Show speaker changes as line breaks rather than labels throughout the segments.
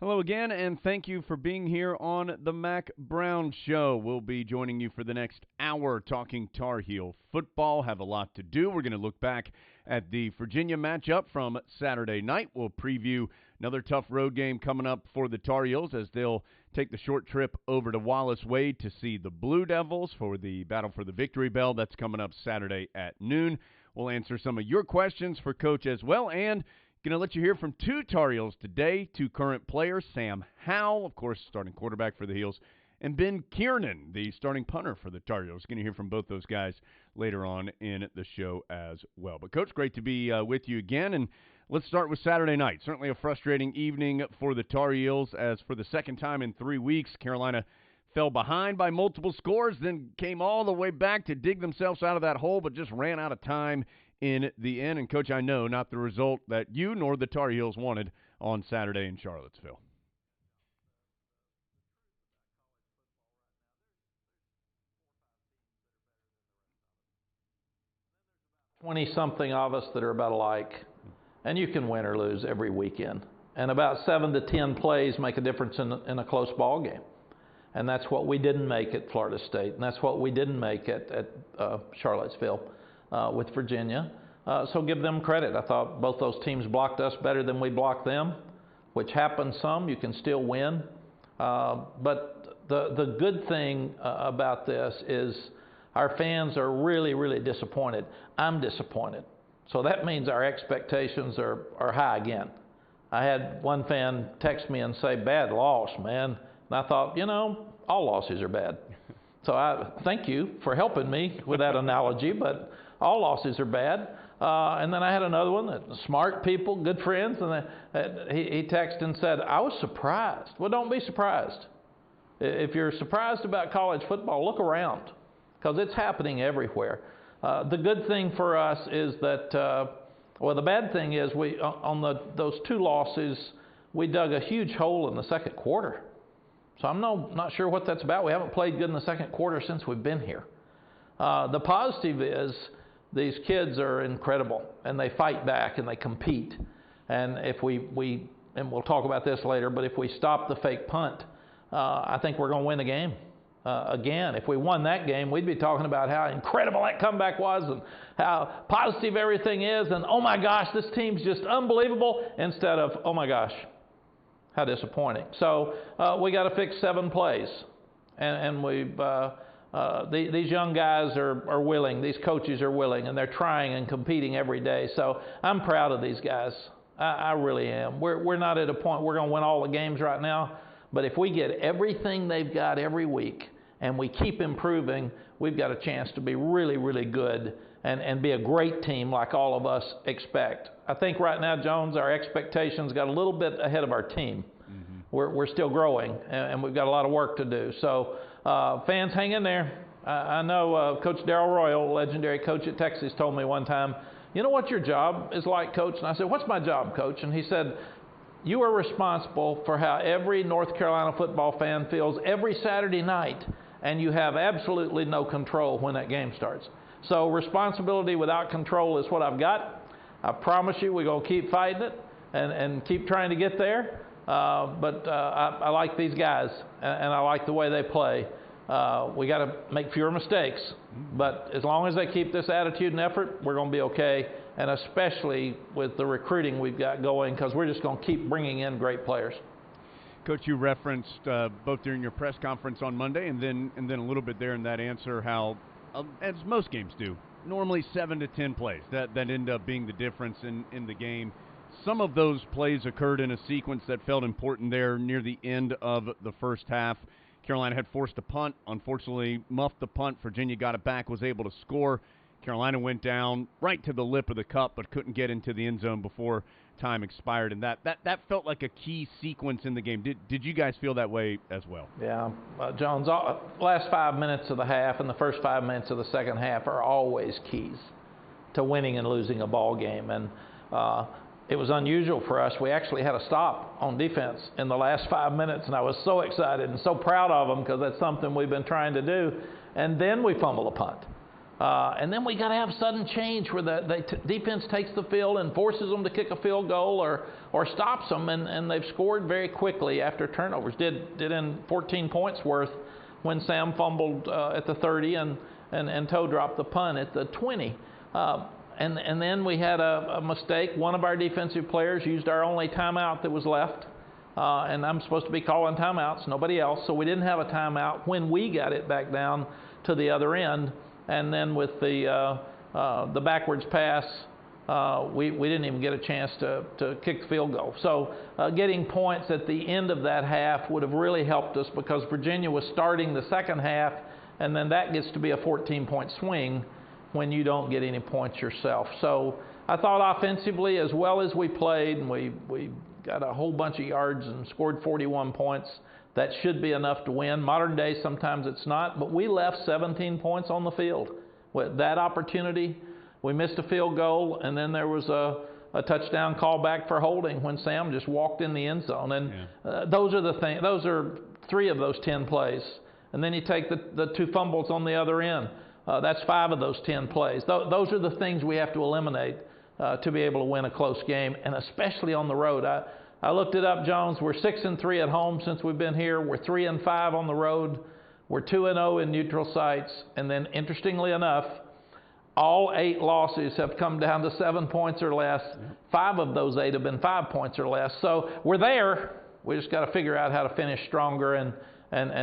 Hello again, and thank you for being here on the Mack Brown Show. We'll be joining you for the next hour talking Tar Heel football. Have a lot to do. We're going to look back at the Virginia matchup from Saturday night. We'll preview another tough road game coming up for the Tar Heels as they'll take the short trip over to Wallace Wade to see the Blue Devils for the Battle for the Victory Bell. That's coming up Saturday at noon. We'll answer some of your questions for Coach as well, and going to let you hear from two Tar Heels today, two current players, Sam Howell, of course, starting quarterback for the Heels, and Ben Kiernan, the starting punter for the Tar Heels. Going to hear from both those guys later on in the show as well. But, Coach, great to be with you again, and let's start with Saturday night. Certainly a frustrating evening for the Tar Heels, as for the second time in 3 weeks, Carolina fell behind by multiple scores, then came all the way back to dig themselves out of that hole, but just ran out of time in the end. And, Coach, I know not the result that you nor the Tar Heels wanted on Saturday in Charlottesville.
Twenty-something of us that are about alike, and you can win or lose every weekend. And about 7 to 10 plays make a difference in a close ball game. And that's what we didn't make at Florida State, and that's what we didn't make at Charlottesville with Virginia. So give them credit. I thought both those teams blocked us better than we blocked them, which happens some. You can still win. But the good thing about this is our fans are really, really disappointed. I'm disappointed. So that means our expectations are high again. I had one fan text me and say, "Bad loss, man." And I thought, all losses are bad. So I thank you for helping me with that analogy, but all losses are bad. And then I had another one, that smart people, good friends, and he texted and said, "I was surprised." Well, don't be surprised. If you're surprised about college football, look around, because it's happening everywhere. The good thing for us is that, the bad thing is those two losses, we dug a huge hole in the second quarter. So I'm not sure what that's about. We haven't played good in the second quarter since we've been here. The positive is these kids are incredible, and they fight back and they compete. And if and we'll talk about this later, but if we stop the fake punt, I think we're going to win the game. Again, if we won that game, we'd be talking about how incredible that comeback was and how positive everything is, and oh my gosh, this team's just unbelievable, instead of oh my gosh, how disappointing. So we got to fix 7 plays, and these young guys are willing, these coaches are willing, and they're trying and competing every day. So I'm proud of these guys. I really am. We're not at a point we're going to win all the games right now, but if we get everything they've got every week and we keep improving, we've got a chance to be really, really good and be a great team like all of us expect. I think right now, Jones, our expectations got a little bit ahead of our team. Mm-hmm. We're still growing, and we've got a lot of work to do. So fans, hang in there. I know Coach Darrell Royal, legendary coach at Texas, told me one time, "You know what your job is like, Coach?" And I said, "What's my job, Coach?" And he said, "You are responsible for how every North Carolina football fan feels every Saturday night, and you have absolutely no control when that game starts. So responsibility without control is what I've got. I promise you we're going to keep fighting it and keep trying to get there. But I like these guys, and I like the way they play. We got to make fewer mistakes, but as long as they keep this attitude and effort, we're going to be okay, and especially with the recruiting we've got going, because we're just going to keep bringing in great players."
Coach, you referenced both during your press conference on Monday and then a little bit there in that answer how, as most games do, normally 7 to 10 plays that end up being the difference in the game. Some of those plays occurred in a sequence that felt important there near the end of the first half. Carolina had forced a punt, unfortunately muffed the punt. Virginia got it back, was able to score. Carolina went down right to the lip of the cup, but couldn't get into the end zone before time expired, and that felt like a key sequence in the game. Did you guys feel that way as well?
Yeah, Jones, last 5 minutes of the half and the first 5 minutes of the second half are always keys to winning and losing a ball game, and it was unusual for us. We actually had a stop on defense in the last 5 minutes, and I was so excited and so proud of them because that's something we've been trying to do, and then we fumbled a punt. And then we got to have sudden change where the defense takes the field and forces them to kick a field goal or stops them, and they've scored very quickly after turnovers. Did in 14 points worth when Sam fumbled at the 30 and Toe dropped the punt at the 20. And then we had a mistake. One of our defensive players used our only timeout that was left. And I'm supposed to be calling timeouts, nobody else. So we didn't have a timeout when we got it back down to the other end. And then with the backwards pass, we didn't even get a chance to kick the field goal. So getting points at the end of that half would have really helped us, because Virginia was starting the second half, and then that gets to be a 14-point swing when you don't get any points yourself. So I thought offensively, as well as we played, and we got a whole bunch of yards and scored 41 points, that should be enough to win. Modern day, sometimes it's not, but we left 17 points on the field. With that opportunity, we missed a field goal, and then there was a touchdown call back for holding when Sam just walked in the end zone. And those are the things. Those are 3 of those 10 plays. And then you take the 2 fumbles on the other end. That's 5 of those 10 plays. Those are the things we have to eliminate to be able to win a close game, and especially on the road. I looked it up, Jones. We're 6-3 at home since we've been here. We're 3-5 on the road. We're 2-0 in neutral sites. And then, interestingly enough, all 8 losses have come down to 7 points or less. 5 of those 8 have been 5 points or less. So we're there. We just got to figure out how to finish stronger and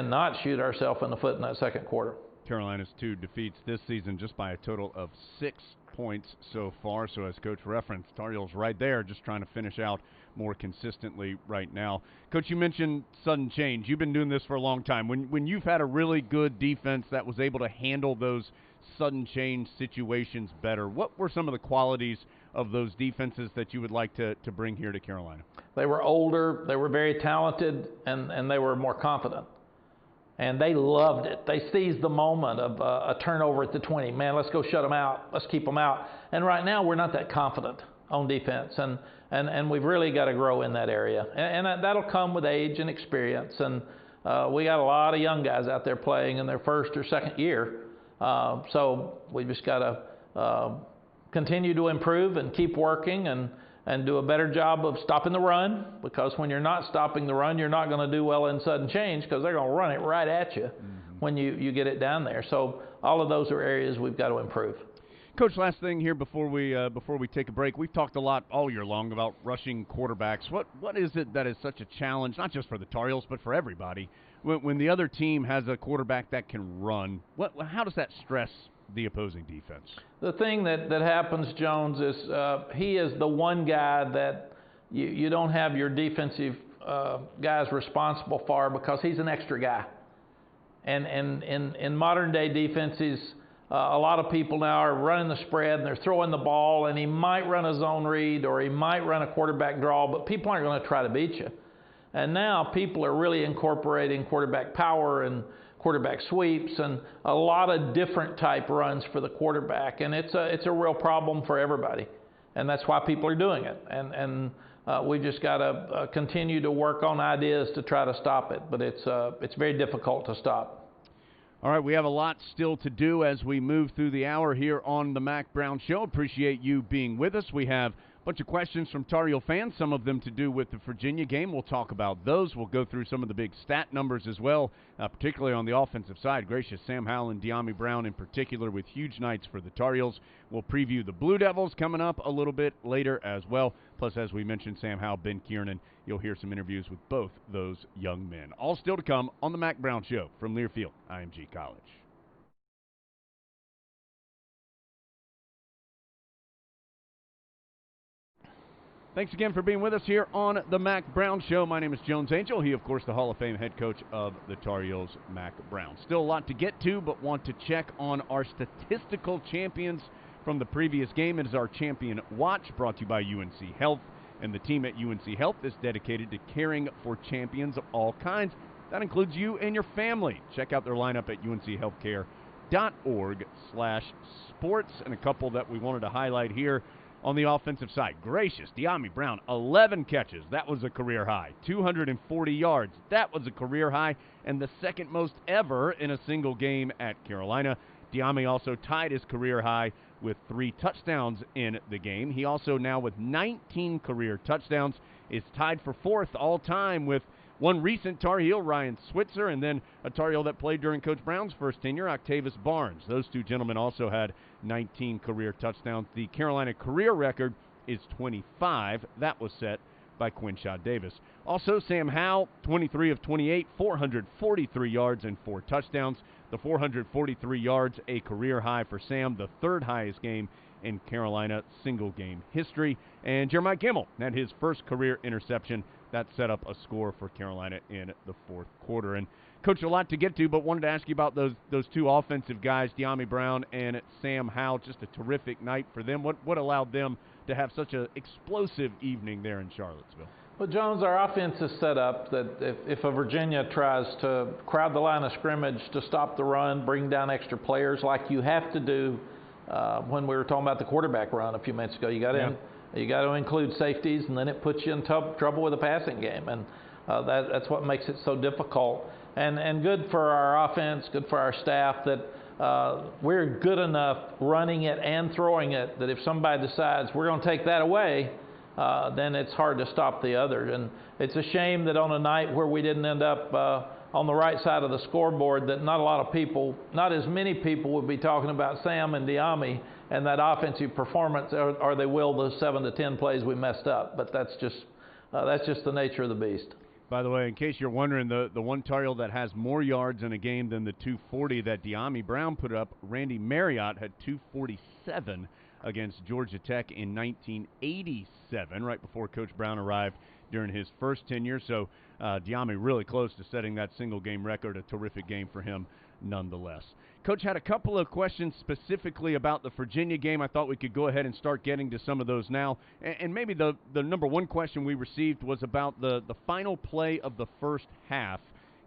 not shoot ourselves in the foot in that second quarter.
Carolina's 2 defeats this season just by a total of 6 points so far. So as Coach referenced, Tar Heels right there just trying to finish out more consistently right now. Coach, you mentioned sudden change. You've been doing this for a long time. When you've had a really good defense that was able to handle those sudden change situations better, what were some of the qualities of those defenses that you would like to bring here to Carolina?
They were older, they were very talented, and they were more confident. And they loved it. They seized the moment of a turnover at the 20. Man, let's go shut them out. Let's keep them out. And right now, we're not that confident on defense. And we've really got to grow in that area. And that'll come with age and experience. And we got a lot of young guys out there playing in their first or second year. So we just got to continue to improve and keep working and do a better job of stopping the run, because when you're not stopping the run, you're not going to do well in sudden change, because they're going to run it right at you when you get it down there. So all of those are areas we've got to improve.
Coach, last thing here before we take a break. We've talked a lot all year long about rushing quarterbacks. What is it that is such a challenge, not just for the Tar Heels, but for everybody, when the other team has a quarterback that can run? How does that stress the opposing defense? The
thing that happens, Jones, is he is the one guy that you don't have your defensive guys responsible for, because he's an extra guy. And in modern day defenses, a lot of people now are running the spread and they're throwing the ball, and he might run a zone read or he might run a quarterback draw, but people aren't going to try to beat you. And now people are really incorporating quarterback power and quarterback sweeps and a lot of different type runs for the quarterback, and it's a real problem for everybody, and that's why people are doing it. And we just got to continue to work on ideas to try to stop it, but it's very difficult to stop.
All right, we have a lot still to do as we move through the hour here on the Mack Brown Show. Appreciate you being with us. We have a bunch of questions from Tar Heel fans, some of them to do with the Virginia game. We'll talk about those. We'll go through some of the big stat numbers as well, particularly on the offensive side. Gracious, Sam Howell and De'Ami Brown in particular with huge nights for the Tar Heels. We'll preview the Blue Devils coming up a little bit later as well. Plus, as we mentioned, Sam Howell, Ben Kiernan. You'll hear some interviews with both those young men. All still to come on the Mack Brown Show from Learfield, IMG College. Thanks again for being with us here on the Mack Brown Show. My name is Jones Angel. He, of course, the Hall of Fame head coach of the Tar Heels, Mack Brown. Still a lot to get to, but want to check on our statistical champions from the previous game. It is our Champion Watch, brought to you by UNC Health. And the team at UNC Health is dedicated to caring for champions of all kinds. That includes you and your family. Check out their lineup at unchealthcare.org/sports. And a couple that we wanted to highlight here. On the offensive side, gracious, De'Ami Brown, 11 catches. That was a career high. 240 yards. That was a career high and the second most ever in a single game at Carolina. De'Ami also tied his career high with 3 touchdowns in the game. He also now with 19 career touchdowns is tied for 4th all-time with one recent Tar Heel, Ryan Switzer, and then a Tar Heel that played during Coach Brown's first tenure, Octavius Barnes. Those two gentlemen also had 19 career touchdowns. The Carolina career record is 25. That was set by Quinshaw Davis. Also, Sam Howell, 23 of 28, 443 yards and 4 touchdowns. The 443 yards, a career high for Sam, the 3rd highest game in Carolina single-game history. And Jeremiah Kimmel had his first career interception. That set up a score for Carolina in the 4th quarter. And, Coach, a lot to get to, but wanted to ask you about those two offensive guys, De'Ami Brown and Sam Howell. Just a terrific night for them. What allowed them to have such an explosive evening there in Charlottesville?
Well, Jones, our offense is set up that if a Virginia tries to crowd the line of scrimmage to stop the run, bring down extra players like you have to do when we were talking about the quarterback run a few minutes ago, you got to include safeties, and then it puts you in trouble with the passing game, and that's what makes it so difficult. And good for our offense, good for our staff that we're good enough running it and throwing it that if somebody decides we're going to take that away, then it's hard to stop the other. And it's a shame that on a night where we didn't end up on the right side of the scoreboard, that not as many people would be talking about Sam and De'Ami and that offensive performance, or they will those 7 to 10 plays we messed up. But that's just the nature of the beast.
By the way, in case you're wondering, the one Tar Heel that has more yards in a game than the 240 that De'Ami Brown put up, Randy Marriott had 247 against Georgia Tech in 1987, right before Coach Brown arrived during his first tenure. So De'Ami really close to setting that single-game record. A terrific game for him nonetheless. Coach had a couple of questions specifically about the Virginia game. I thought we could go ahead and start getting to some of those now. And maybe the number one question we received was about the final play of the first half.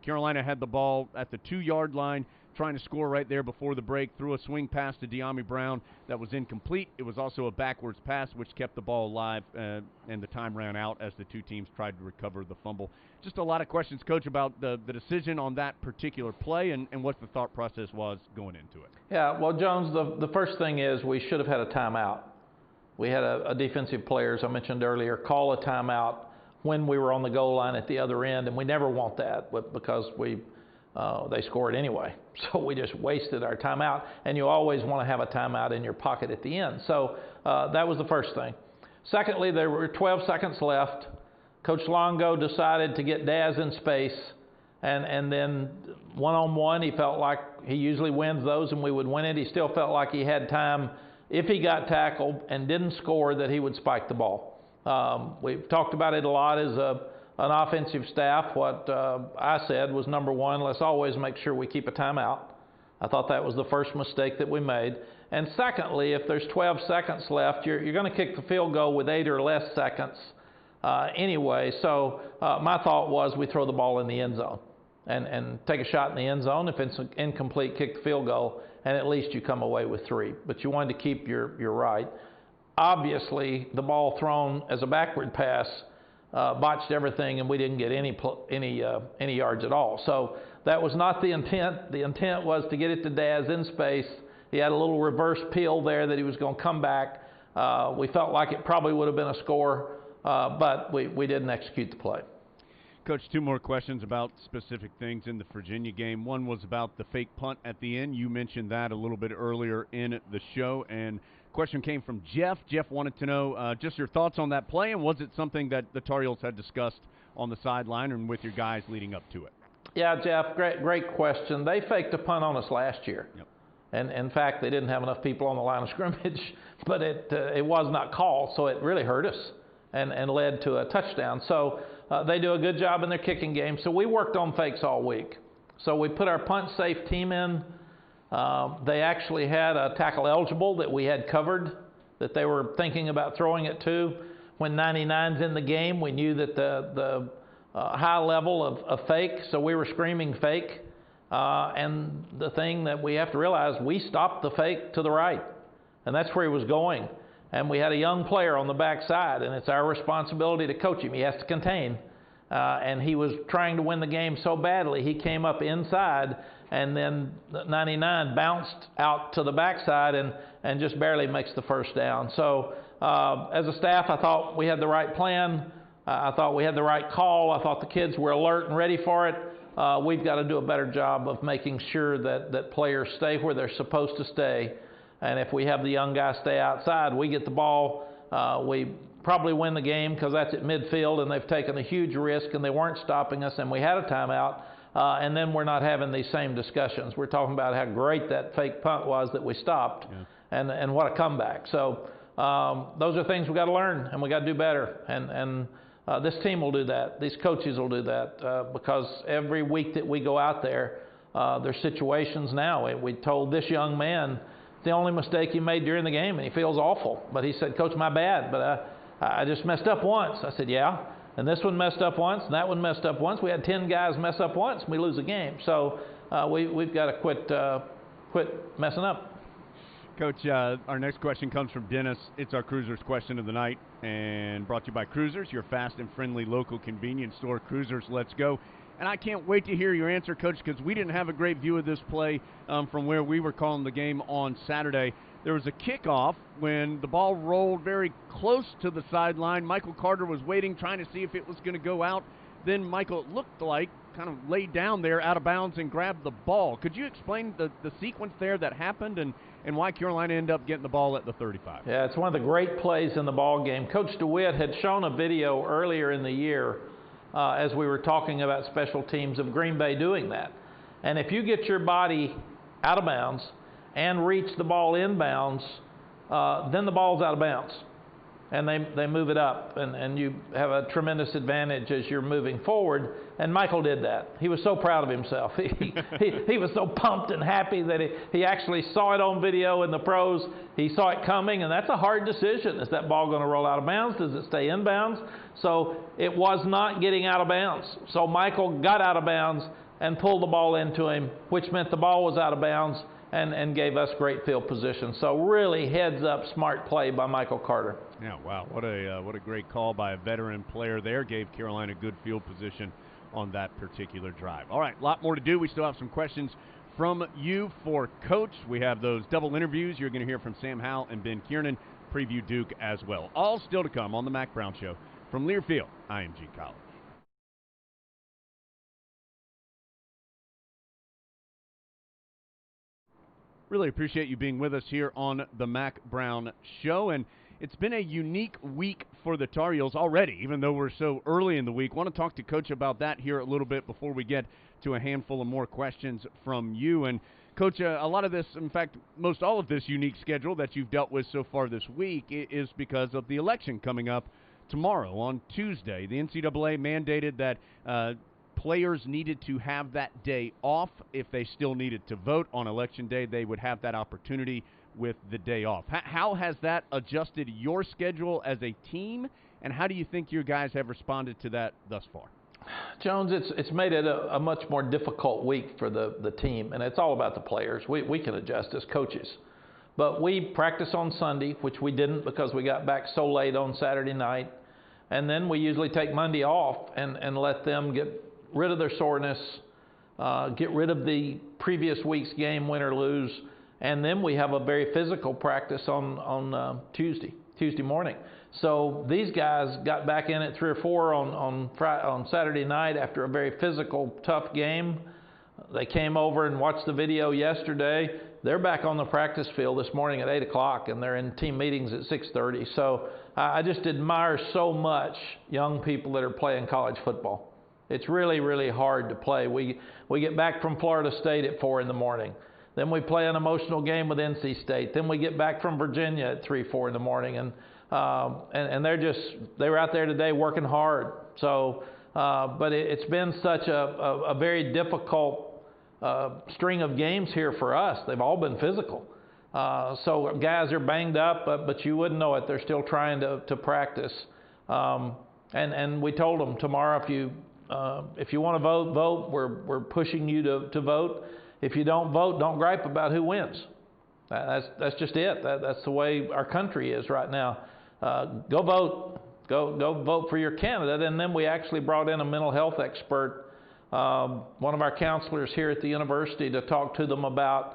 Carolina had the ball at the 2-yard line, trying to score right there before the break, threw a swing pass to De'Ami Brown that was incomplete. It was also a backwards pass, which kept the ball alive, and the time ran out as the two teams tried to recover the fumble. Just a lot of questions, Coach, about the decision on that particular play and what the thought process was going into it.
Yeah, well, Jones, the first thing is we should have had a timeout. We had a defensive player, as I mentioned earlier, call a timeout when we were on the goal line at the other end, and we never want that because they scored anyway. So we just wasted our timeout, and you always want to have a timeout in your pocket at the end. So that was the first thing. Secondly, there were 12 seconds left. Coach Longo decided to get Daz in space, and then one-on-one, he felt like he usually wins those and we would win it. He still felt like he had time, if he got tackled and didn't score, that he would spike the ball. We've talked about it a lot as an offensive staff. What I said was, number one, let's always make sure we keep a timeout. I thought that was the first mistake that we made. And secondly, if there's 12 seconds left, you're going to kick the field goal with 8 or less seconds anyway. So my thought was we throw the ball in the end zone and take a shot in the end zone. If it's incomplete, kick the field goal, and at least you come away with 3. But you wanted to keep your right. Obviously, the ball thrown as a backward pass botched everything, and we didn't get any yards at all. So that was not the intent. The intent was to get it to Daz in space. He had a little reverse peel there that he was going to come back. We felt like it probably would have been a score, but we didn't execute the play.
Coach, 2 more questions about specific things in the Virginia game. One was about the fake punt at the end. You mentioned that a little bit earlier in the show, and question came from Jeff. Jeff wanted to know just your thoughts on that play, and was it something that the Tar Heels had discussed on the sideline and with your guys leading up to it?
Yeah, Jeff, great question. They faked a punt on us last year.
Yep.
And in fact, they didn't have enough people on the line of scrimmage, but it was not called, so it really hurt us and led to a touchdown. So they do a good job in their kicking game. So we worked on fakes all week. So we put our punt safe team in. They actually had a tackle eligible that we had covered, that they were thinking about throwing it to. When 99's in the game, we knew that the high level of fake, so we were screaming fake. And the thing that we have to realize, we stopped the fake to the right, and that's where he was going. and we had a young player on the backside, and it's our responsibility to coach him. He has to contain. And he was trying to win the game so badly, he came up inside, and then 99 bounced out to the backside and just barely makes the first down. So as a staff, I thought we had the right plan. I thought we had the right call. I thought the kids were alert and ready for it. We've got to do a better job of making sure that players stay where they're supposed to stay. And if we have the young guys stay outside, we get the ball. We probably win the game because that's at midfield, and they've taken a huge risk, and they weren't stopping us, and we had a timeout. And then we're not having these same discussions. We're talking about how great that fake punt was that we stopped, and what a comeback. So those are things we've got to learn, and we've got to do better. And this team will do that. These coaches will do that because every week that we go out there, there's situations now. We told this young man the only mistake he made during the game, and he feels awful. But he said, "Coach, my bad, but I just messed up once." I said, "Yeah, and this one messed up once, and that one messed up once. We had 10 guys mess up once, and we lose a game. So we've got to quit messing up."
Coach, our next question comes from Dennis. It's our Cruisers question of the night, and brought to you by Cruisers, your fast and friendly local convenience store. Cruisers, let's go. And I can't wait to hear your answer, Coach, because we didn't have a great view of this play from where we were calling the game on Saturday. There was a kickoff when the ball rolled very close to the sideline. Michael Carter was waiting, trying to see if it was going to go out. Then Michael, it looked like, kind of laid down there out of bounds and grabbed the ball. Could you explain the sequence there that happened and why Carolina ended up getting the ball at the 35?
Yeah, it's one of the great plays in the ball game. Coach DeWitt had shown a video earlier in the year as we were talking about special teams of Green Bay doing that. And if you get your body out of bounds and reach the ball inbounds, then the ball's out of bounds. And they move it up, and you have a tremendous advantage as you're moving forward. And Michael did that. He was so proud of himself. He was so pumped and happy that he actually saw it on video in the pros. He saw it coming, and that's a hard decision. Is that ball going to roll out of bounds? Does it stay in bounds? So it was not getting out of bounds. So Michael got out of bounds and pulled the ball into him, which meant the ball was out of bounds and gave us great field position. So really heads up, smart play by Michael Carter.
Yeah, wow, what a great call by a veteran player there. Gave Carolina good field position on that particular drive. All right, a lot more to do. We still have some questions from you for Coach. We have those double interviews. You're going to hear from Sam Howell and Ben Kiernan, preview Duke as well. All still to come on the Mack Brown Show from Learfield, IMG College. Really appreciate you being with us here on the Mack Brown Show. And it's been a unique week for the Tar Heels already, even though we're so early in the week. Want to talk to Coach about that here a little bit before we get to a handful of more questions from you. And, Coach, a lot of this, in fact, most all of this unique schedule that you've dealt with so far this week is because of the election coming up tomorrow on Tuesday. The NCAA mandated that players needed to have that day off. If they still needed to vote on Election Day, they would have that opportunity with the day off. How has that adjusted your schedule as a team, and how do you think you guys have responded to that thus far?
Jones, it's made it a much more difficult week for the team, and it's all about the players. We can adjust as coaches. But we practice on Sunday, which we didn't because we got back so late on Saturday night. And then we usually take Monday off and let them get rid of their soreness, get rid of the previous week's game, win or lose. And then we have a very physical practice on Tuesday morning. So these guys got back in at 3 or 4 on Saturday night after a very physical, tough game. They came over and watched the video yesterday. They're back on the practice field this morning at 8 o'clock, and they're in team meetings at 6:30. So I just admire so much young people that are playing college football. It's really, really hard to play. We get back from Florida State at 4 in the morning. Then we play an emotional game with NC State. Then we get back from Virginia at 3, 4 in the morning. And they were out there today working hard. So, but it's been such a very difficult string of games here for us. They've all been physical. So guys are banged up, but you wouldn't know it. They're still trying to practice. And we told them tomorrow, if you want to vote. We're pushing you to vote. If you don't vote, don't gripe about who wins. That's just it. That's the way our country is right now. Go vote. Go vote for your candidate. And then we actually brought in a mental health expert, one of our counselors here at the university, to talk to them about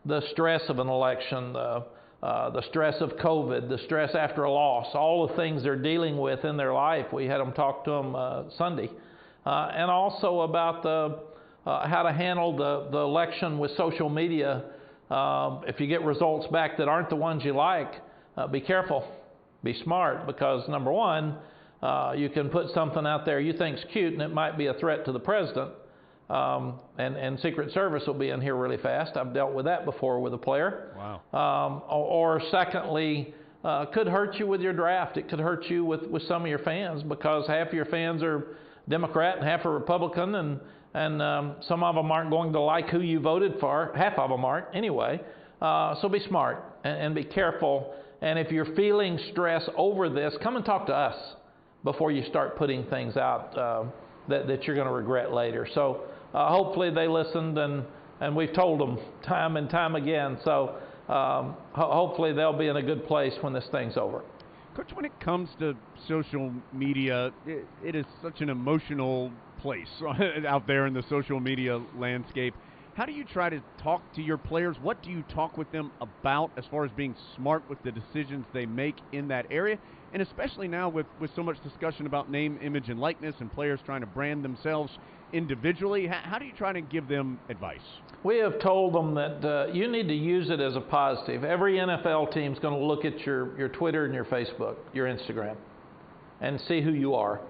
the stress of an election, the stress of COVID, the stress after a loss, all the things they're dealing with in their life. We had them talk to them Sunday. And also about how to handle the election with social media. If you get results back that aren't the ones you like, be careful, be smart, because number one, you can put something out there you think's cute and it might be a threat to the president, and Secret Service will be in here really fast. I've dealt with that before with a player.
Wow.
Or secondly, could hurt you with your draft. It could hurt you with some of your fans, because half of your fans are Democrat and half are Republican, and some of them aren't going to like who you voted for. Half of them aren't anyway. So be smart and be careful. And if you're feeling stress over this, come and talk to us before you start putting things out that you're going to regret later. So hopefully they listened, and we've told them time and time again. So hopefully they'll be in a good place when this thing's over.
Coach, when it comes to social media, it is such an emotional place out there in the social media landscape. How do you try to talk to your players? What do you talk with them about as far as being smart with the decisions they make in that area? And especially now with so much discussion about name, image, and likeness, and players trying to brand themselves individually, how do you try to give them advice? We
have told them that you need to use it as a positive. Every NFL team is going to look at your Twitter and your Facebook, your Instagram, and see who you are,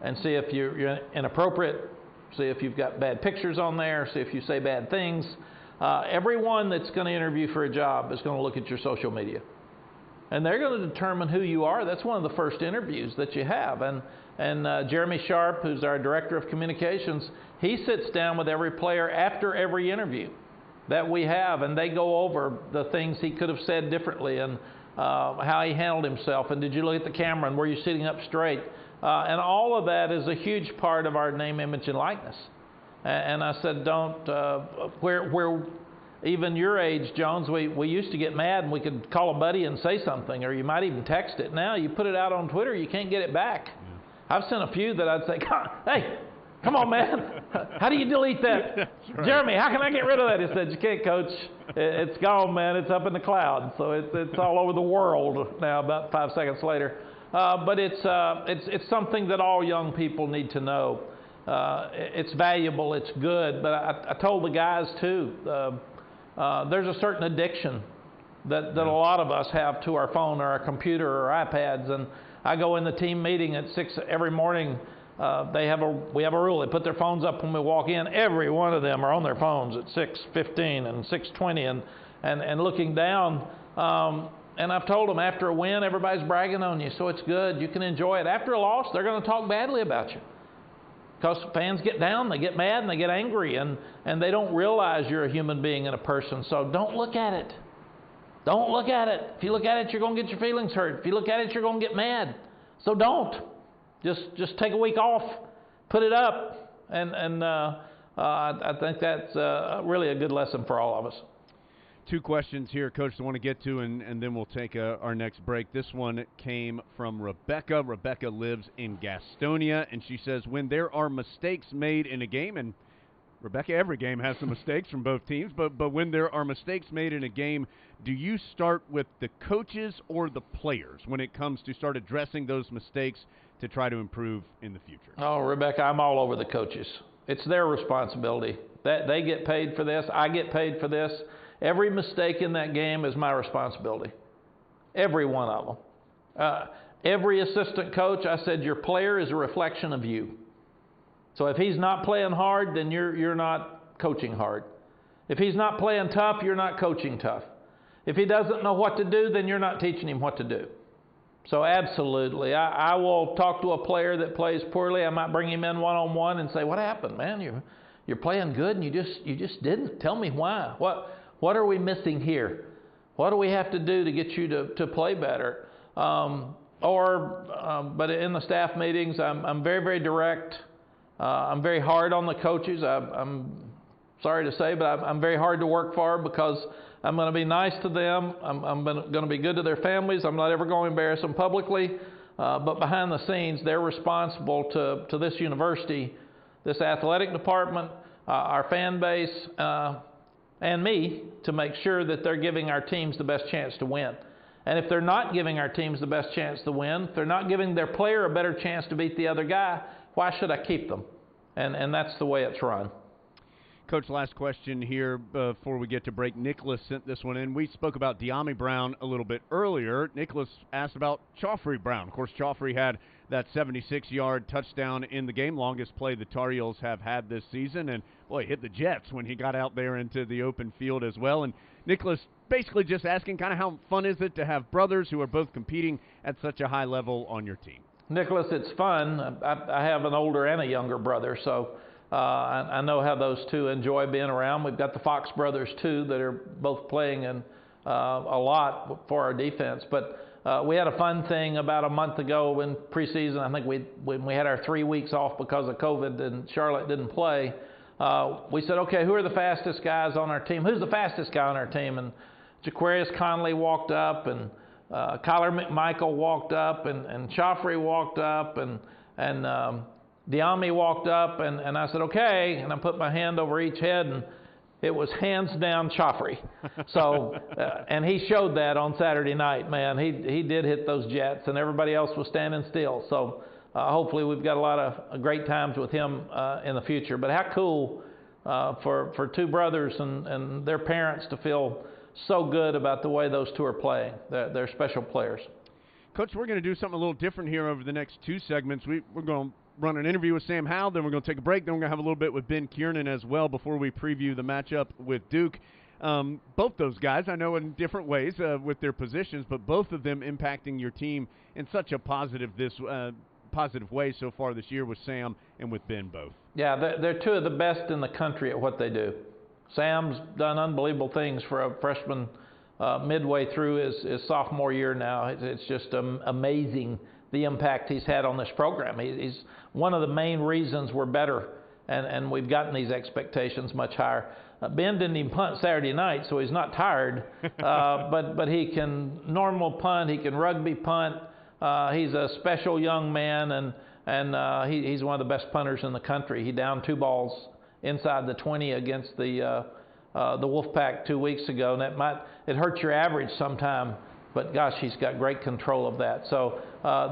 and see if you're inappropriate, see if you've got bad pictures on there, see if you say bad things. Everyone that's going to interview for a job is going to look at your social media. And they're going to determine who you are. That's one of the first interviews that you have. And Jeremy Sharp, who's our Director of Communications, he sits down with every player after every interview that we have, and they go over the things he could have said differently, and how he handled himself, and did you look at the camera, and were you sitting up straight? And all of that is a huge part of our name, image, and likeness. And I said, don't, where even your age, Jones, we used to get mad and we could call a buddy and say something, or you might even text it. Now you put it out on Twitter, you can't get it back. Yeah. I've sent a few that I'd say, hey, come on, man. How do you delete that? Right. Jeremy, how can I get rid of that? He said, you can't, Coach. It's gone, man. It's up in the cloud. So it's all over the world now about 5 seconds later. But it's something that all young people need to know. It's valuable. It's good. But I told the guys, too, there's a certain addiction that a lot of us have to our phone or our computer or iPads. And I go in the team meeting at 6 every morning. We have a rule. They put their phones up when we walk in. Every one of them are on their phones at 6:15 and 6:20 and looking down. And I've told them after a win, everybody's bragging on you, so it's good. You can enjoy it. After a loss, they're going to talk badly about you. Because fans get down, they get mad, and they get angry, and they don't realize you're a human being and a person. So don't look at it. Don't look at it. If you look at it, you're going to get your feelings hurt. If you look at it, you're going to get mad. So don't. Just take a week off, put it up, and I think that's really a good lesson for all of us.
Two questions here, Coach, I want to get to, and then we'll take our next break. This one came from Rebecca. Rebecca lives in Gastonia, and she says, when there are mistakes made in a game, and Rebecca, every game has some mistakes from both teams, but when there are mistakes made in a game, do you start with the coaches or the players when it comes to start addressing those mistakes to try to improve in the future?
Oh, Rebecca, I'm all over the coaches. It's their responsibility. They get paid for this. I get paid for this. Every mistake in that game is my responsibility. Every one of them. Every assistant coach, I said, your player is a reflection of you. So if he's not playing hard, then you're not coaching hard. If he's not playing tough, you're not coaching tough. If he doesn't know what to do, then you're not teaching him what to do. So absolutely, I will talk to a player that plays poorly. I might bring him in one-on-one and say, what happened, man? You're playing good and you just didn't. Tell me why. What are we missing here? What do we have to do to get you to play better? But in the staff meetings, I'm very, very direct. I'm very hard on the coaches. sorry to say, but I'm very hard to work for because I'm going to be nice to them. I'm going to be good to their families. I'm not ever going to embarrass them publicly. But behind the scenes, they're responsible to this university, this athletic department, our fan base, and me, to make sure that they're giving our teams the best chance to win. And if they're not giving our teams the best chance to win, if they're not giving their player a better chance to beat the other guy, why should I keep them? And that's the way it's run.
Coach, last question here before we get to break. Nicholas sent this one in. We spoke about De'Ami Brown a little bit earlier. Nicholas asked about Joffrey Brown. Of course, Joffrey had that 76-yard touchdown in the game, longest play the Tar Heels have had this season. And, boy, hit the Jets when he got out there into the open field as well. And Nicholas basically just asking kind of how fun is it to have brothers who are both competing at such a high level on your team?
Nicholas, it's fun. I have an older and a younger brother, so I know how those two enjoy being around. We've got the Fox brothers, too, that are both playing a lot for our defense. But we had a fun thing about a month ago in preseason. I think when we had our 3 weeks off because of COVID and Charlotte didn't play, we said, okay, who are the fastest guys on our team? Who's the fastest guy on our team? And Jaquarius Conley walked up, and Kyler McMichael walked up, and Joffrey walked up, and De'Ami walked up, and I said, okay, and I put my hand over each head, and it was hands down Joffrey. So, and he showed that on Saturday night, man. He did hit those Jets, and everybody else was standing still. So hopefully we've got a lot of great times with him in the future. But how cool for two brothers and their parents to feel so good about the way those two are playing. They're special players.
Coach, we're going to do something a little different here over the next two segments. We're going to run an interview with Sam Howell, then we're going to take a break, then we're going to have a little bit with Ben Kiernan as well before we preview the matchup with Duke. Both those guys, I know in different ways with their positions, but both of them impacting your team in such a positive way so far this year with Sam and with Ben both.
Yeah, they're two of the best in the country at what they do. Sam's done unbelievable things for a freshman midway through his sophomore year now. It's just amazing the impact he's had on this program. He's one of the main reasons we're better, and we've gotten these expectations much higher. Ben didn't even punt Saturday night, so he's not tired, but he can normal punt, he can rugby punt. He's a special young man, and he's one of the best punters in the country. He downed 2 balls inside the 20 against the Wolfpack 2 weeks ago, and it hurts your average sometime, but gosh, he's got great control of that. So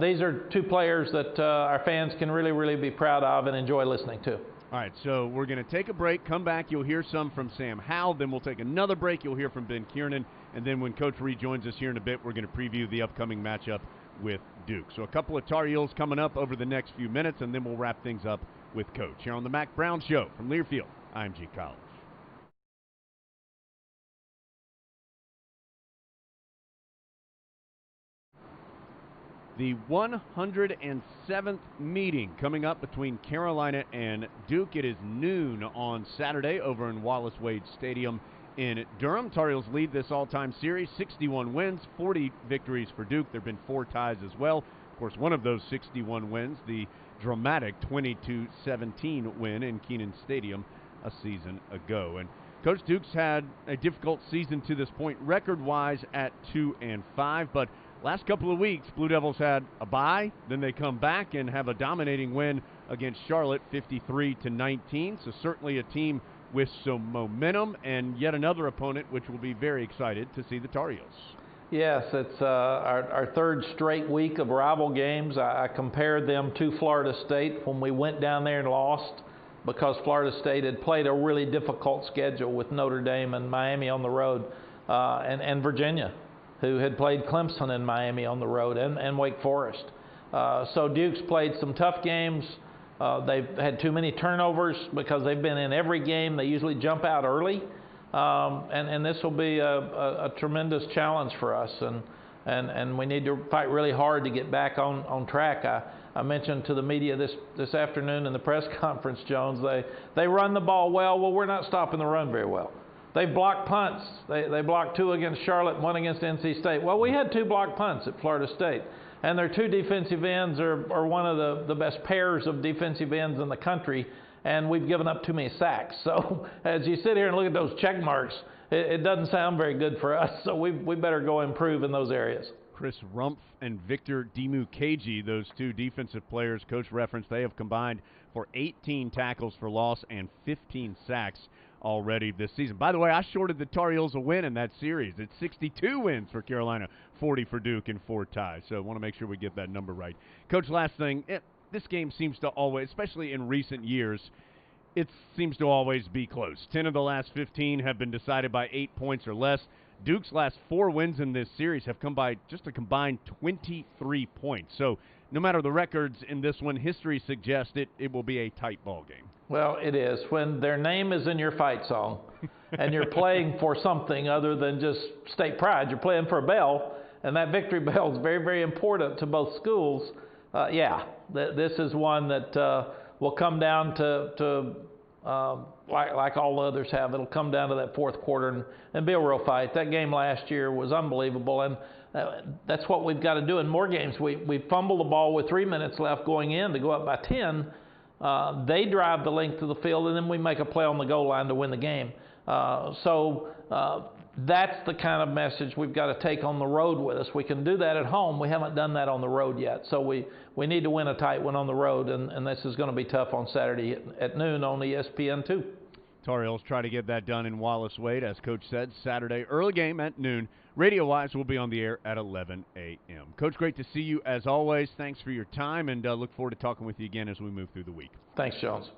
these are two players that our fans can really, really be proud of and enjoy listening to.
All right, so we're going to take a break, come back, you'll hear some from Sam Howell, then we'll take another break, you'll hear from Ben Kiernan, and then when Coach rejoins us here in a bit, we're going to preview the upcoming matchup with Duke. So a couple of Tar Heels coming up over the next few minutes, and then we'll wrap things up with Coach here on the Mack Brown Show from Learfield, IMG College. The 107th meeting coming up between Carolina and Duke. It is noon on Saturday over in Wallace Wade Stadium in Durham. Tar Heels lead this all-time series, 61 wins, 40 victories for Duke. There have been 4 ties as well. Of course, one of those 61 wins, the dramatic 22-17 win in Kenan Stadium a season ago. And Coach Duke's had a difficult season to this point, record-wise at 2-5, but last couple of weeks, Blue Devils had a bye, then they come back and have a dominating win against Charlotte, 53-19. So certainly a team with some momentum, and yet another opponent which will be very excited to see the Tar Heels.
Yes, it's our third straight week of rival games. I compared them to Florida State when we went down there and lost, because Florida State had played a really difficult schedule with Notre Dame and Miami on the road, and Virginia, who had played Clemson and Miami on the road, and Wake Forest. So Duke's played some tough games. They've had too many turnovers because they've been in every game. They usually jump out early. And this will be a tremendous challenge for us, and we need to fight really hard to get back on track. I mentioned to the media this afternoon in the press conference, Jones, they run the ball well. Well, we're not stopping the run very well. They blocked punts. They blocked 2 against Charlotte, 1 against NC State. Well, we had 2 blocked punts at Florida State, and their 2 defensive ends are one of the best pairs of defensive ends in the country. and we've given up too many sacks. So as you sit here and look at those check marks, it doesn't sound very good for us. So we better go improve in those areas.
Chris Rumpf and Victor Dimukeji, those two defensive players, Coach referenced, they have combined for 18 tackles for loss and 15 sacks already this season. By the way, I shorted the Tar Heels a win in that series. It's 62 wins for Carolina, 40 for Duke, and 4 ties. So I want to make sure we get that number right. Coach, last thing, this game seems to always, especially in recent years, it seems to always be close. 10 of the last 15 have been decided by 8 points or less. Duke's last 4 wins in this series have come by just a combined 23 points. So no matter the records in this one, history suggests it will be a tight ball game.
Well, it is. When their name is in your fight song and you're playing for something other than just state pride, you're playing for a bell, and that victory bell is very, very important to both schools. This is one that will come down to like all the others have. It'll come down to that fourth quarter and be a real fight. That game last year was unbelievable, and that's what we've got to do in more games. We fumble the ball with 3 minutes left going in to go up by 10. They drive the length of the field, and then we make a play on the goal line to win the game. That's the kind of message we've got to take on the road with us. We can do that at home. We haven't done that on the road yet. So we need to win a tight one on the road, and this is going to be tough on Saturday at noon on ESPN2.
Tar Heels try to get that done in Wallace Wade, as Coach said, Saturday, early game at noon. Radio-wise, we'll be on the air at 11 a.m. Coach, great to see you as always. Thanks for your time, and look forward to talking with you again as we move through the week.
Thanks, Jones.